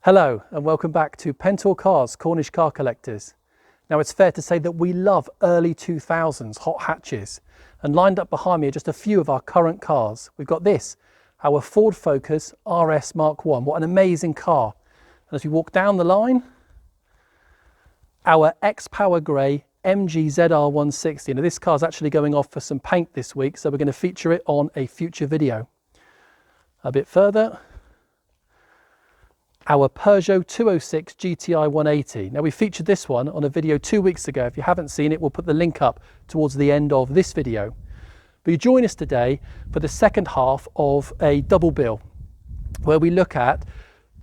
Hello and welcome back to Pentor Cars, Cornish car collectors. Now it's fair to say that we love early 2000s hot hatches, and lined up behind me are just a few of our current cars. We've got this, our Ford Focus RS Mark 1. What an amazing car. And as we walk down the line, our X-Power Grey MG ZR160. Now this car's actually going off for some paint this week, so we're going to feature it on a future video. A bit further, our Peugeot 206 GTI 180. Now we featured this one on a video 2 weeks ago. If you haven't seen it, we'll put the link up towards the end of this video. But you join us today for the second half of a double bill, where we look at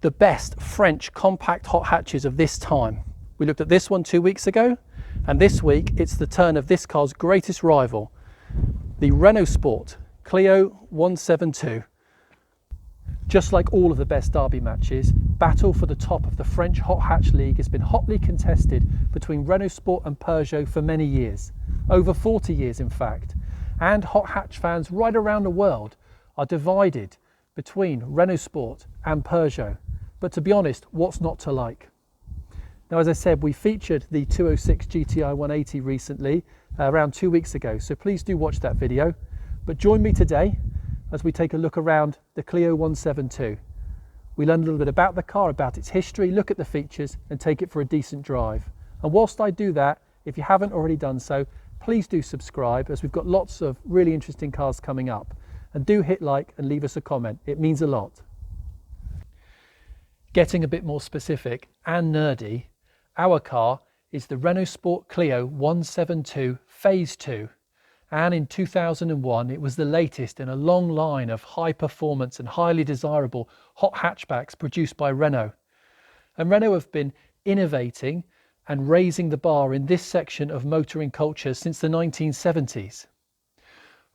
the best French compact hot hatches of this time. We looked at this one 2 weeks ago, and this week it's the turn of this car's greatest rival, the RenaultSport Clio 172. Just like all of the best derby matches, battle for the top of the French Hot Hatch League has been hotly contested between Renault Sport and Peugeot for many years, over 40 years in fact, and hot hatch fans right around the world are divided between Renault Sport and Peugeot. But to be honest, what's not to like? Now, as I said, we featured the 206 GTI 180 recently, around 2 weeks ago, so please do watch that video. But join me today as we take a look around the Clio 172. We learn a little bit about the car, about its history, look at the features and take it for a decent drive. And whilst I do that, if you haven't already done so, please do subscribe, as we've got lots of really interesting cars coming up. And do hit like and leave us a comment, it means a lot. Getting a bit more specific and nerdy, our car is the Renault Sport Clio 172 Phase 2. And in 2001, it was the latest in a long line of high performance and highly desirable hot hatchbacks produced by Renault. And Renault have been innovating and raising the bar in this section of motoring culture since the 1970s.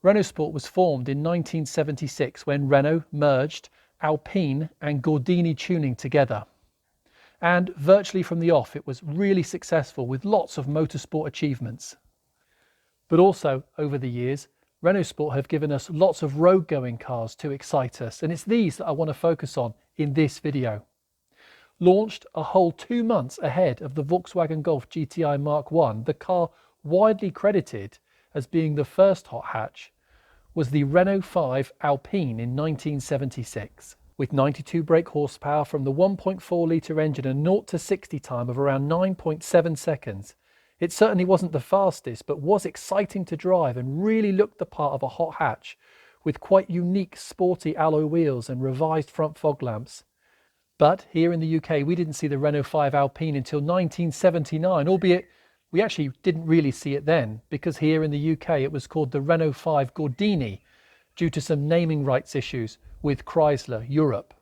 Renault Sport was formed in 1976 when Renault merged Alpine and Gordini tuning together. And virtually from the off, it was really successful with lots of motorsport achievements. But also, over the years, Renault Sport have given us lots of road-going cars to excite us, and it's these that I want to focus on in this video. Launched a whole 2 months ahead of the Volkswagen Golf GTI Mark 1, the car widely credited as being the first hot hatch was the Renault 5 Alpine in 1976. With 92 brake horsepower from the 1.4 litre engine and 0 to 60 time of around 9.7 seconds. It certainly wasn't the fastest, but was exciting to drive and really looked the part of a hot hatch, with quite unique sporty alloy wheels and revised front fog lamps. But here in the UK, we didn't see the Renault 5 Alpine until 1979, albeit we actually didn't really see it then, because here in the UK it was called the Renault 5 Gordini, due to some naming rights issues with Chrysler Europe.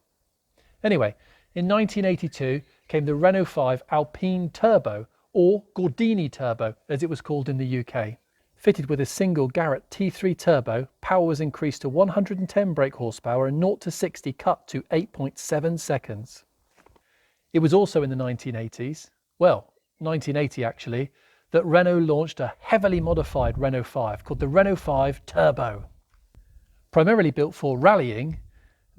Anyway, in 1982 came the Renault 5 Alpine Turbo, or Gordini Turbo as it was called in the UK. Fitted with a single Garrett T3 turbo, power was increased to 110 brake horsepower and 0 to 60 cut to 8.7 seconds. It was also in the 1980s, well, 1980 actually, that Renault launched a heavily modified Renault 5 called the Renault 5 Turbo. Primarily built for rallying,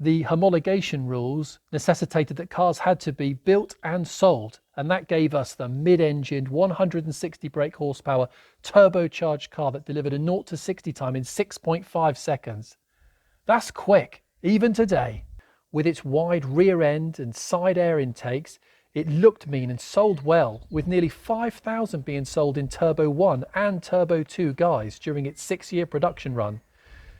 the homologation rules necessitated that cars had to be built and sold, and that gave us the mid-engined 160 brake horsepower turbocharged car that delivered a 0 to 60 time in 6.5 seconds. That's quick, even today. With its wide rear end and side air intakes, it looked mean and sold well, with nearly 5,000 being sold in Turbo 1 and Turbo 2 guise during its 6-year production run.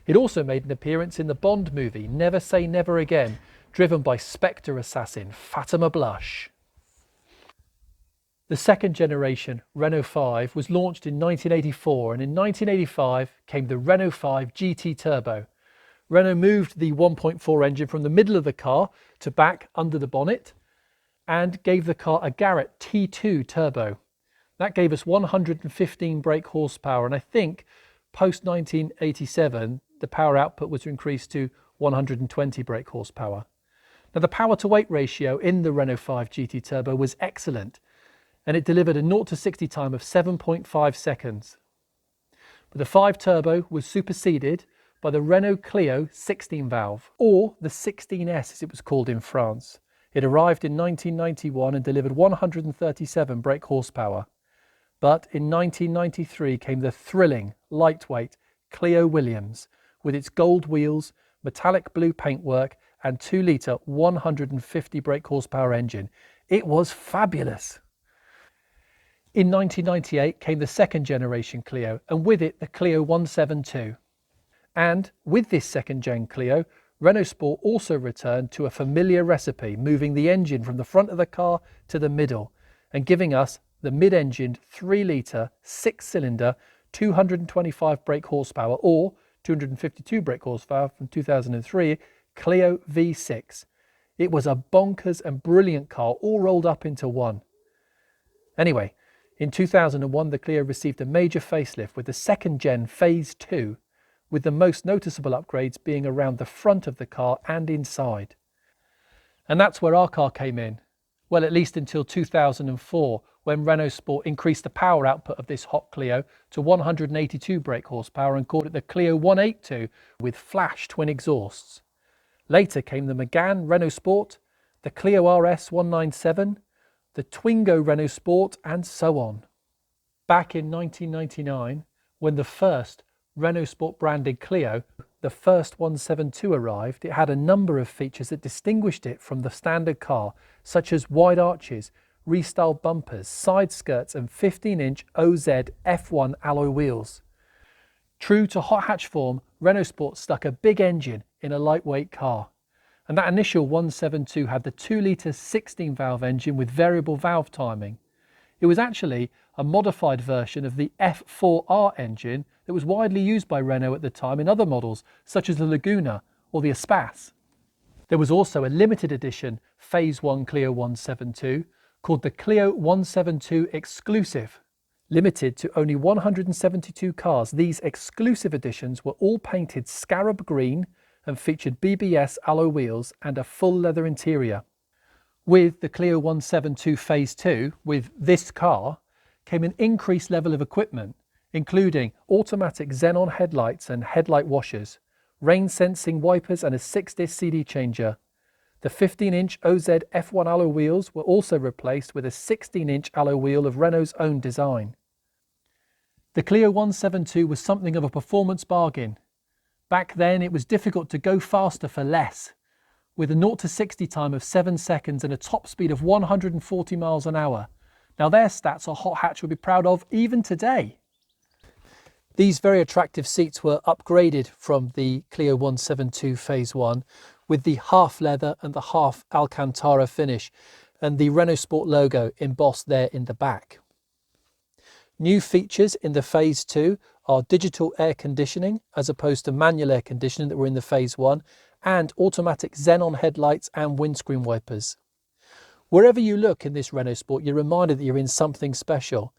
It also made an appearance in the Bond movie Never Say Never Again, driven by Spectre assassin Fatima Blush. The second generation Renault 5 was launched in 1984, and in 1985 came the Renault 5 GT Turbo. Renault moved the 1.4 engine from the middle of the car to back under the bonnet and gave the car a Garrett T2 Turbo. That gave us 115 brake horsepower, and I think post 1987 the power output was increased to 120 brake horsepower. Now the power to weight ratio in the Renault 5 GT Turbo was excellent, and it delivered a 0 to 60 time of 7.5 seconds. But the 5 Turbo was superseded by the Renault Clio 16 valve, or the 16S as it was called in France. It arrived in 1991 and delivered 137 brake horsepower. But in 1993 came the thrilling, lightweight Clio Williams with its gold wheels, metallic blue paintwork and 2-litre 150 brake horsepower engine. It was fabulous. In 1998 came the second generation Clio, and with it the Clio 172. And with this second gen Clio, Renault Sport also returned to a familiar recipe, moving the engine from the front of the car to the middle and giving us the mid-engined 3-litre 6-cylinder 225 brake horsepower or 252 brake horsepower from 2003 Clio V6. It was a bonkers and brilliant car all rolled up into one. Anyway, in 2001 the Clio received a major facelift with the second gen Phase 2, with the most noticeable upgrades being around the front of the car and inside. And that's where our car came in. Well, at least until 2004, when Renault Sport increased the power output of this hot Clio to 182 brake horsepower and called it the Clio 182 with flash twin exhausts. Later came the Megane Renault Sport, the Clio RS 197, the Twingo Renault Sport, and so on. Back in 1999, when the first Renault Sport branded Clio, the first 172 arrived, it had a number of features that distinguished it from the standard car, such as wide arches, restyled bumpers, side skirts and 15-inch OZ F1 alloy wheels. True to hot hatch form, Renault Sport stuck a big engine in a lightweight car. And that initial 172 had the 2-litre 16-valve engine with variable valve timing. It was actually a modified version of the F4R engine that was widely used by Renault at the time in other models, such as the Laguna or the Espace. There was also a limited edition Phase 1 Clio 172 called the Clio 172 Exclusive. Limited to only 172 cars, these exclusive editions were all painted scarab green and featured BBS alloy wheels and a full leather interior. With the Clio 172 Phase 2, with this car, came an increased level of equipment, including automatic xenon headlights and headlight washers, rain-sensing wipers and a 6-disc CD changer. The 15-inch OZ F1 alloy wheels were also replaced with a 16-inch alloy wheel of Renault's own design. The Clio 172 was something of a performance bargain. Back then it was difficult to go faster for less, with a 0 to 60 time of 7 seconds and a top speed of 140 miles an hour. Now their stats a hot hatch would be proud of even today. These very attractive seats were upgraded from the Clio 172 Phase 1 with the half leather and the half Alcantara finish and the Renault Sport logo embossed there in the back. New features in the Phase 2 are digital air conditioning as opposed to manual air conditioning that were in the Phase 1 and automatic xenon headlights and windscreen wipers. Wherever you look in this Renault Sport, you're reminded that you're in something special.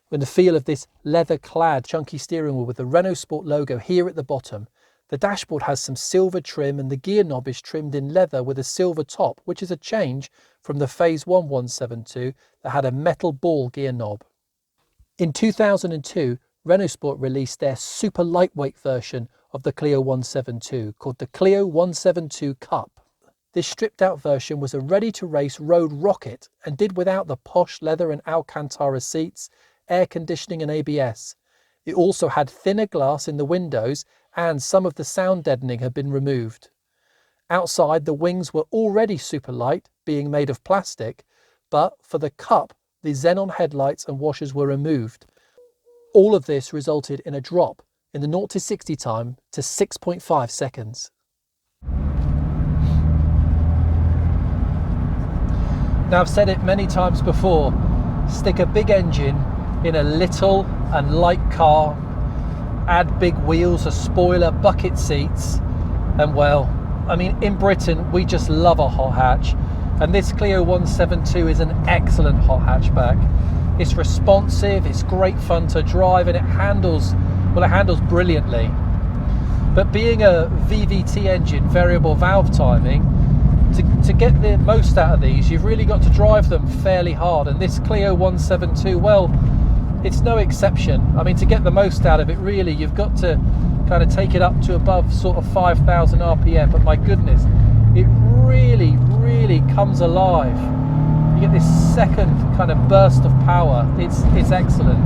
When the feel of this leather-clad chunky steering wheel with the Renault Sport logo here at the bottom, the dashboard has some silver trim and the gear knob is trimmed in leather with a silver top, which is a change from the Phase 1 172 that had a metal ball gear knob. In 2002, Renault Sport released their super lightweight version of the Clio 172 called the Clio 172 Cup. This stripped out version was a ready-to-race road rocket and did without the posh leather and Alcantara seats, air conditioning and ABS. It also had thinner glass in the windows and some of the sound deadening had been removed. Outside, the wings were already super light, being made of plastic, but for the Cup, the xenon headlights and washers were removed. All of this resulted in a drop in the 0 to 60 time to 6.5 seconds. Now I've said it many times before, stick a big engine in a little and light car, add big wheels, a spoiler, bucket seats, and well, I mean, in Britain we just love a hot hatch, and this Clio 172 is an excellent hot hatchback. It's responsive, it's great fun to drive, and it handles brilliantly. But being a VVT engine, variable valve timing, to get the most out of these, you've really got to drive them fairly hard, and this Clio 172, well, it's no exception. I mean, to get the most out of it, really, you've got to kind of take it up to above sort of 5,000 RPM, but my goodness, it really really comes alive. You get this second kind of burst of power. It's excellent.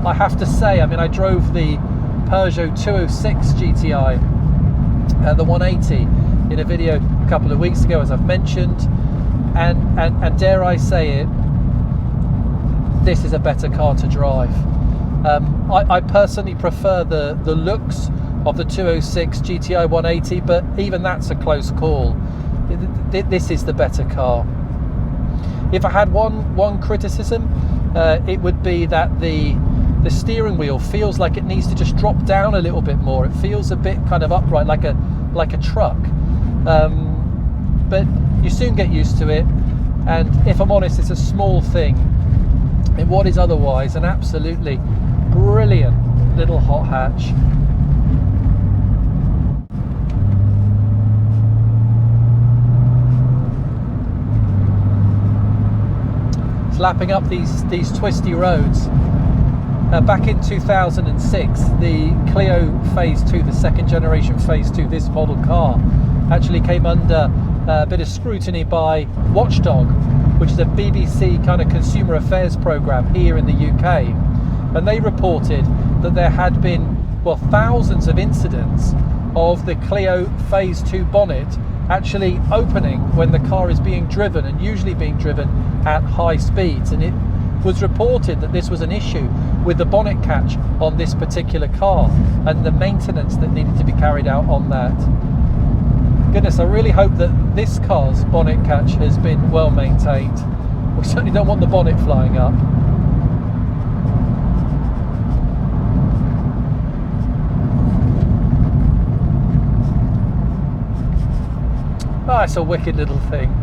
I have to say, I mean, I drove the Peugeot 206 GTI, the 180, in a video a couple of weeks ago, as I've mentioned, and dare I say it, this is a better car to drive. I personally prefer the looks of the 206 GTI 180, but even that's a close call. This is the better car. If I had one criticism, it would be that the steering wheel feels like it needs to just drop down a little bit more. It feels a bit kind of upright, like a truck. But you soon get used to it, and if I'm honest, it's a small thing in what is otherwise an absolutely brilliant little hot hatch. Lapping up these twisty roads. Back in 2006, the Clio Phase 2, the second generation Phase 2, this model car, actually came under a bit of scrutiny by Watchdog, which is a BBC kind of consumer affairs programme here in the UK. And they reported that there had been, well, thousands of incidents of the Clio Phase 2 bonnet actually opening when the car is being driven, and usually being driven at high speeds. And it was reported that this was an issue with the bonnet catch on this particular car and the maintenance that needed to be carried out on that. Goodness, I really hope that this car's bonnet catch has been well maintained. We certainly don't want the bonnet flying up. Oh, it's a wicked little thing.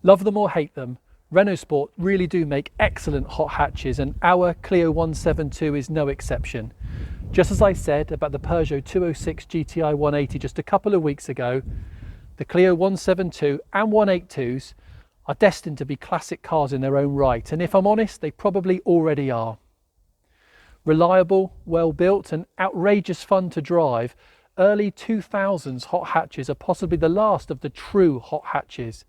Love them or hate them, Renault Sport really do make excellent hot hatches, and our Clio 172 is no exception. Just as I said about the Peugeot 206 GTI 180 just a couple of weeks ago, the Clio 172 and 182s are destined to be classic cars in their own right, and if I'm honest, they probably already are. Reliable, well built and outrageous fun to drive, early 2000s hot hatches are possibly the last of the true hot hatches.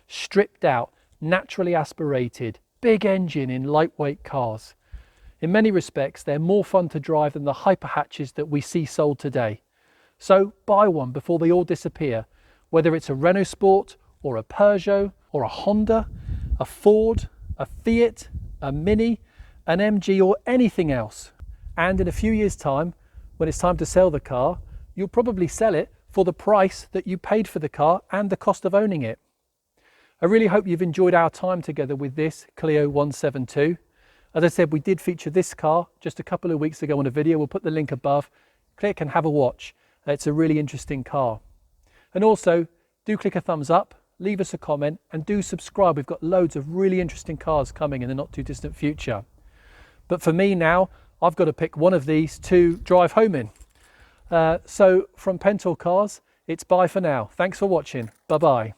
Stripped out, naturally aspirated, big engine in lightweight cars. In many respects, they're more fun to drive than the hyper hatches that we see sold today. So buy one before they all disappear, whether it's a Renault Sport or a Peugeot or a Honda, a Ford, a Fiat, a Mini, an MG or anything else. And in a few years' time, when it's time to sell the car, you'll probably sell it for the price that you paid for the car and the cost of owning it. I really hope you've enjoyed our time together with this Clio 172. As I said, we did feature this car just a couple of weeks ago on a video. We'll put the link above. Click and have a watch. It's a really interesting car. And also, do click a thumbs up, leave us a comment, and do subscribe. We've got loads of really interesting cars coming in the not too distant future. But for me now, I've got to pick one of these to drive home in. So from Pentor Cars, it's bye for now. Thanks for watching. Bye-bye.